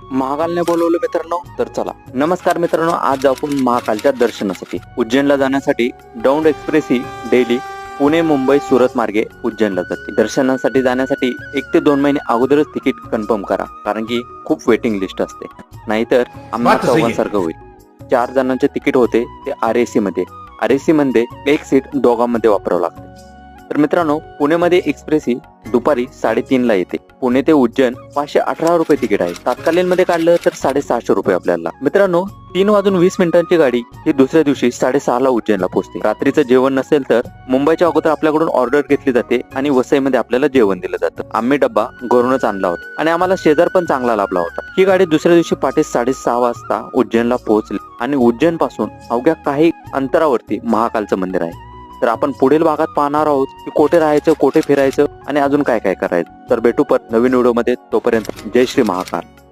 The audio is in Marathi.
महाकालने बोलवलं मित्रांनो, तर चला. नमस्कार मित्रांनो, आज आपण महाकालच्या दर्शनासाठी उज्जैनला जाण्यासाठी दौंड एक्सप्रेस ही डेली पुणे मुंबई सुरत मार्गे उज्जैनला जाते. दर्शनासाठी जाण्यासाठी 1 ते 2 महिने अगोदरच तिकीट कन्फर्म करा, कारण की खूप वेटिंग लिस्ट असते. नाहीतर आम्हाला चौघांसारखं होईल. 4 जणांचे तिकीट होते ते RAC मध्ये. RAC मध्ये एक सीट दोघांमध्ये वापरावं लागते. तर मित्रांनो, पुणेमध्ये एक्सप्रेस ही दुपारी 3:30 ला येते. पुणे ते उज्जैन 518 रुपये तिकीट आहे. तात्कालीन मध्ये काढलं तर 650 रुपये आपल्याला. मित्रांनो, 3:20 गाडी ही दुसऱ्या दिवशी 6:30 ला उज्जैनला पोहोचते. रात्रीचं जेवण नसेल तर मुंबईच्या अगोदर आपल्याकडून ऑर्डर घेतली जाते आणि वसईमध्ये आपल्याला जेवण दिलं जातं. आम्ही डब्बा घरूनच आणला होता आणि आम्हाला शेजार पण चांगला लाभला होता. ही गाडी दुसऱ्या दिवशी पहाटे 6:30 वाजता उज्जैनला पोहोचली आणि उज्जैन पासून अवघ्या काही अंतरावरती महाकालचं मंदिर आहे. तर आपण पुढील भागात पाहणार आहोत की कोठे राहायचं, कोठे फिरायचं आणि अजून काय काय करायचं. तर भेटू परत नवीन व्हिडिओ मध्ये. तोपर्यंत जय श्री महाकाल.